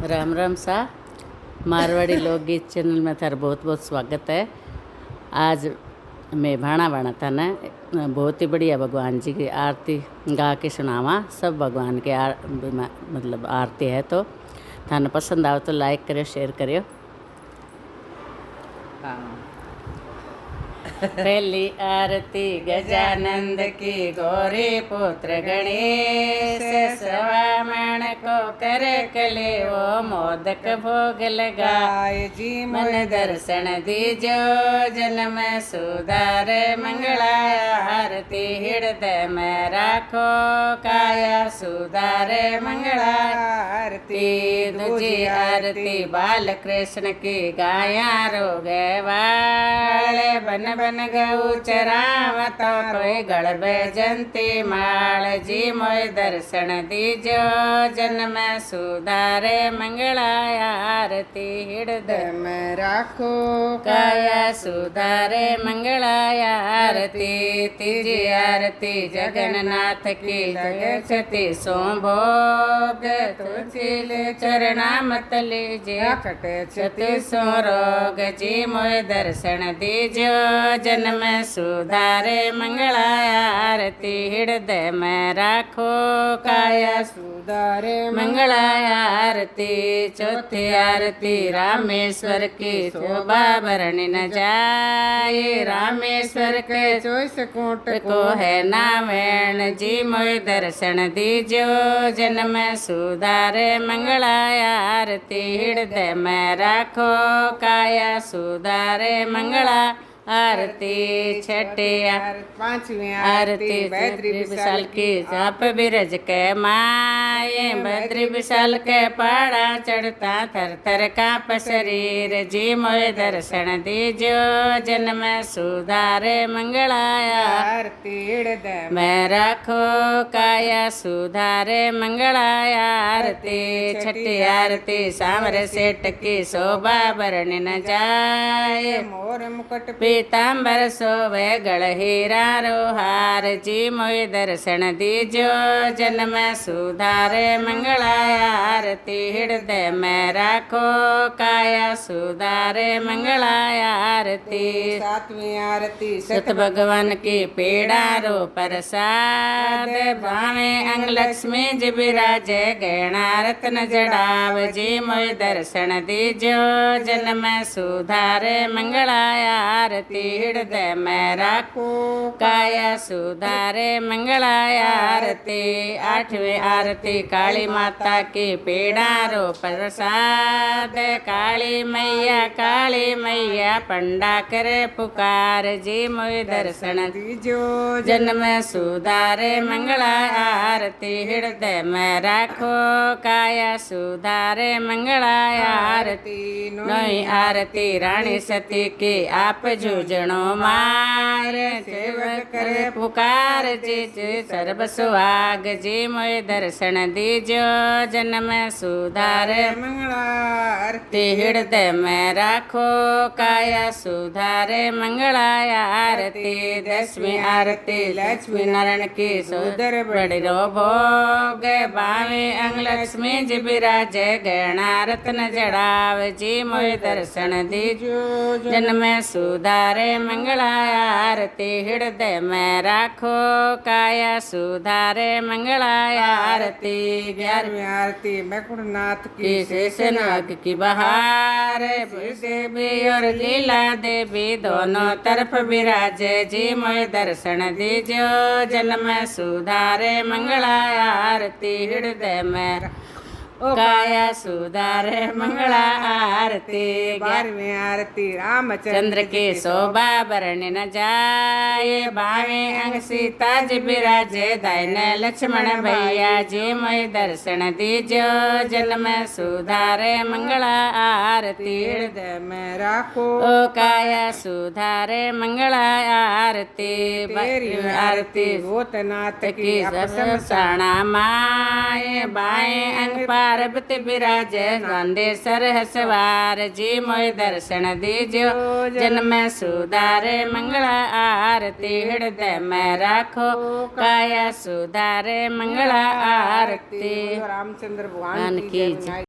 राम राम सा मारवाड़ी लोकगीत चैनल में थारा बहुत बहुत स्वागत है। आज मैं भाणा भाणा था न बहुत ही बढ़िया भगवान जी की आरती गा के सुनावा। सब भगवान के मतलब आरती है, तो थाने पसंद आओ तो लाइक करियो, शेयर करियो। पहली आरती गजानंद की, गौरी पुत्र गणेश, श्रवण को कर कले वो मोदक भोग लगाए जी। मन दर्शन दीजो जन्म सुधार मंगला, आरती हृदय में राखो काया सुधार मंगला। आरती दूजी आरती बाल कृष्ण की, गाया रोग वाले बन बन गऊ चरावता, कोई गड़बे जंती माल जी। मोय दर्शन दीजो जन्म सुधारे मंगला, आरती हृदय में राखो काया सुधारे मंगला। आरती तीजी आरती जगन्नाथ की, जगति सो भोग तुझिल चरणा मत लीजे, कटे छति सो रोग जी। मोय दर्शन दीजो जन्म सुधारे मंगला, आरती हृदय में राखो काया सुधारे मंगला। आरती चौथी आरती रामेश्वर की, शोभा भरणी न जाए, रामेश्वर के 24 कोट को है नावेण जी। मोय दर्शन दीजो जन्म सुधारे मंगला, आरती हृदय में राखो काया सुधारे मंगला। आरती छठी पांचवी आरती बद्री विशाल की, जाप बिरज के माए, बद्री विशाल के पहाड़ा चढ़ता थर थर कांप शरीर जी। मोय दर्शन दीजो जन्म सुधारे मंगला, आरती हृदय में राखो काया सुधारे मंगला। आरती छठी आरती सांवर सेठ की, शोभा भरणी न जाए, मोर मुकुट पीतांबर सोवे गल हीरा रोहार जी। मोय दर्शन दीजो जन्म सुधारे मंगला, आरती हृदय में राखो काया सुधारे मंगला। आरती सातवीं आरती सत भगवान की, पीड़ा रो प्रसाद, भावे अंग लक्ष्मी जी विराजे, गहना रत्न जड़ाव जी। मोय दर्शन दीजो जन्म सुधारे मंगला, आरती हृदय में राखो काया सुधारे मंगला। आरती आठवीं आरती काली माता की, पीड़ा रो प्रसाद, काली मैया पंडा करे पुकार जी। मोय दर्शन दीजो जन्म सुधारे मंगला, आरती हृदय में राखो काया सुधारे मंगला। आरती नौवीं आरती रानी सती की, आप जूझणो मार, सेवक करे पुकार जी, सर्व सुहाग जी। मोय दर्शन दीजो जन्म सुधारे मंगला, आरती हृदय में राखो काया सुधारे मंगला। आरती दसवीं आरती लक्ष्मी नारायण की, सोदर बड़ो भोग, बावे अंग लक्ष्मी जी विराजे, गहना रत्न जड़ाव जी। मोय दर्शन दीजो जन्म सुधारे मंगला, आरती हृदय में राखो काया सुधारे मंगला। आरती 11वीं आरती मैकुड़नाथ की, शेषनाग की बहार, देवी और लीला देवी दोनों तरफ विराजे जी। मोय दर्शन दीजो जन्म सुधारे मंगला, आरती हृदय में काया सुधारे मंगला। आरती 11वीं आरती रामचंद्र की, शोभा भरणी न जाए, बावें अंग सीता जी विराजे, दाहिने लक्ष्मण भैया जी। मोय दर्शन दीजो जन्म सुधारे मंगला, आरती हृदय में राखो काया सुधारे मंगला। आरती 12वीं आरती भूतनाथ की, शमशाना माए, बाएं अंग पार्वती विराजे, गांडेसर सवार जी। मोय दर्शन दीजो जन्म सुधारे मंगला, आरती हृदय में राखो काया सुधारे मंगला। आरती रामचंद्र भगवान की।